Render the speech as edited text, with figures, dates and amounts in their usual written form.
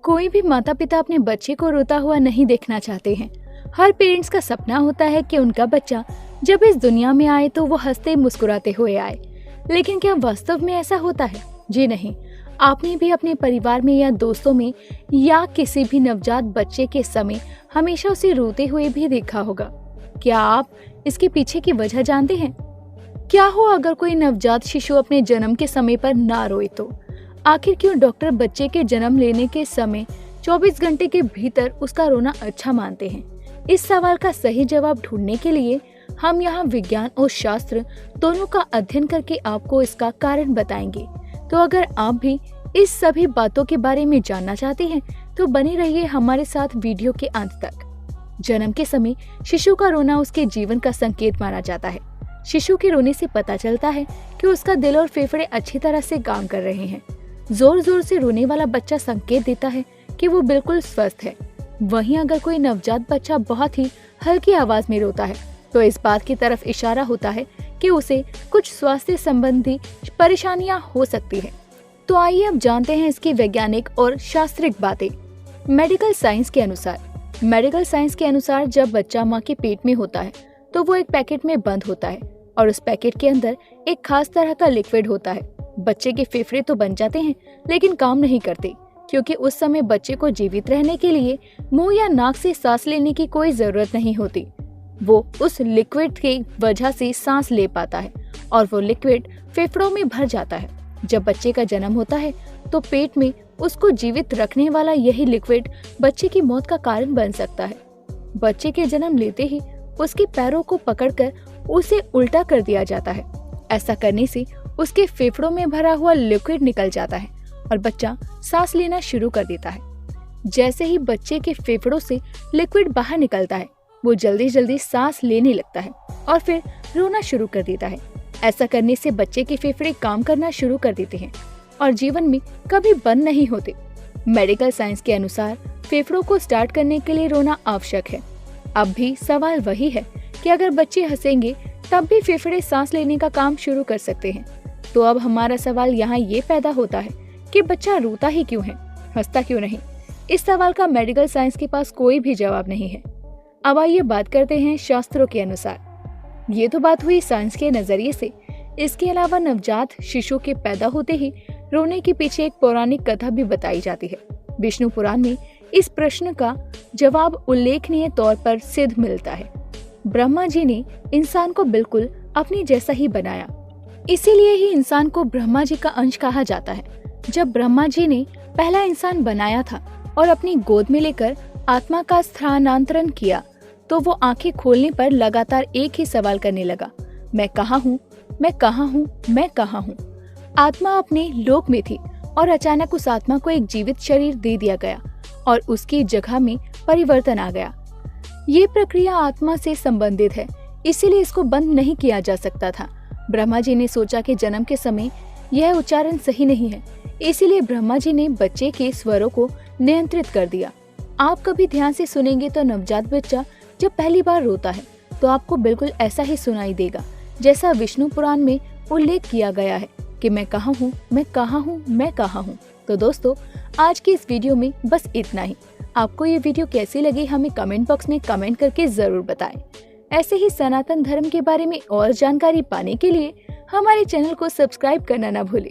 कोई भी माता पिता अपने बच्चे को रोता हुआ नहीं देखना चाहते हैं। हर पेरेंट्स का सपना होता है कि उनका बच्चा जब इस दुनिया में आए तो वो हंसते मुस्कुराते हुए आए। लेकिन क्या वास्तव में ऐसा होता है? जी नहीं। आपने भी अपने परिवार में या दोस्तों में या किसी भी नवजात बच्चे के समय हमेशा उसे रोते हुए भी देखा होगा। क्या आप इसके पीछे की वजह जानते हैं? क्या हो अगर कोई नवजात शिशु अपने जन्म के समय पर ना रोए तो? आखिर क्यों डॉक्टर बच्चे के जन्म लेने के समय 24 घंटे के भीतर उसका रोना अच्छा मानते हैं? इस सवाल का सही जवाब ढूंढने के लिए हम यहाँ विज्ञान और शास्त्र दोनों का अध्ययन करके आपको इसका कारण बताएंगे। तो अगर आप भी इस सभी बातों के बारे में जानना चाहते हैं तो बने रहिए हमारे साथ वीडियो के अंत तक। जन्म के समय शिशु का रोना उसके जीवन का संकेत माना जाता है। शिशु के रोने से पता चलता है कि उसका दिल और फेफड़े अच्छी तरह से काम कर रहे हैं। जोर जोर से रोने वाला बच्चा संकेत देता है कि वो बिल्कुल स्वस्थ है। वहीं अगर कोई नवजात बच्चा बहुत ही हल्की आवाज में रोता है तो इस बात की तरफ इशारा होता है कि उसे कुछ स्वास्थ्य संबंधी परेशानियां हो सकती है। तो आइए अब जानते हैं इसकी वैज्ञानिक और शास्त्रीय बातें। मेडिकल साइंस के अनुसार जब बच्चा माँ के पेट में होता है तो वो एक पैकेट में बंद होता है और उस पैकेट के अंदर एक खास तरह का लिक्विड होता है। बच्चे के फेफड़े तो बन जाते हैं लेकिन काम नहीं करते, क्योंकि उस समय बच्चे को जीवित रहने के लिए मुंह या नाक से सांस लेने की कोई जरूरत नहीं होती। वो उस लिक्विड की वजह से सांस ले पाता है और वो लिक्विड फेफड़ों में भर जाता है। जब बच्चे का जन्म होता है तो पेट में उसको जीवित रखने वाला यही लिक्विड बच्चे की मौत का कारण बन सकता है। बच्चे के जन्म लेते ही उसके पैरों को पकड़कर उसे उल्टा कर दिया जाता है। ऐसा करने से उसके फेफड़ों में भरा हुआ लिक्विड निकल जाता है और बच्चा सांस लेना शुरू कर देता है। जैसे ही बच्चे के फेफड़ों से लिक्विड बाहर निकलता है वो जल्दी जल्दी सांस लेने लगता है और फिर रोना शुरू कर देता है। ऐसा करने से बच्चे के फेफड़े काम करना शुरू कर देते हैं और जीवन में कभी बंद नहीं होते। मेडिकल साइंस के अनुसार फेफड़ों को स्टार्ट करने के लिए रोना आवश्यक है। अब भी सवाल वही है कि अगर बच्चे हंसेंगे तब भी फेफड़े सांस लेने का काम शुरू कर सकते हैं। तो अब हमारा सवाल यहाँ ये पैदा होता है कि बच्चा रोता ही क्यों है, हंसता क्यों नहीं? इस सवाल का मेडिकल साइंस के पास कोई भी जवाब नहीं है। अब आइए बात करते हैं शास्त्रों के अनुसार। ये तो बात हुई साइंस के नजरिए से। इसके अलावा नवजात शिशु के पैदा होते ही रोने के पीछे एक पौराणिक कथा भी बताई जाती है। विष्णु पुराण में इस प्रश्न का जवाब उल्लेखनीय तौर पर सिद्ध मिलता है। ब्रह्मा जी ने इंसान को बिल्कुल अपने जैसा ही बनाया, इसीलिए ही इंसान को ब्रह्मा जी का अंश कहा जाता है। जब ब्रह्मा जी ने पहला इंसान बनाया था और अपनी गोद में लेकर आत्मा का स्थानांतरण किया तो वो आंखें खोलने पर लगातार एक ही सवाल करने लगा, मैं कहाँ हूँ, मैं कहाँ हूँ, मैं कहाँ हूँ। आत्मा अपने लोक में थी और अचानक उस आत्मा को एक जीवित शरीर दे दिया गया और उसकी जगह में परिवर्तन आ गया। ये प्रक्रिया आत्मा से संबंधित है, इसीलिए इसको बंद नहीं किया जा सकता था। ब्रह्मा जी ने सोचा कि जन्म के समय यह उच्चारण सही नहीं है, इसीलिए ब्रह्मा जी ने बच्चे के स्वरों को नियंत्रित कर दिया। आप कभी ध्यान से सुनेंगे तो नवजात बच्चा जब पहली बार रोता है तो आपको बिल्कुल ऐसा ही सुनाई देगा जैसा विष्णु पुराण में उल्लेख किया गया है कि मैं कहाँ हूँ, मैं कहाँ हूँ, मैं कहाँ हूँ। तो दोस्तों, आज की इस वीडियो में बस इतना ही। आपको ये वीडियो कैसी लगी हमें कमेंट बॉक्स में कमेंट करके जरूर बताएं। ऐसे ही सनातन धर्म के बारे में और जानकारी पाने के लिए हमारे चैनल को सब्सक्राइब करना ना भूलें।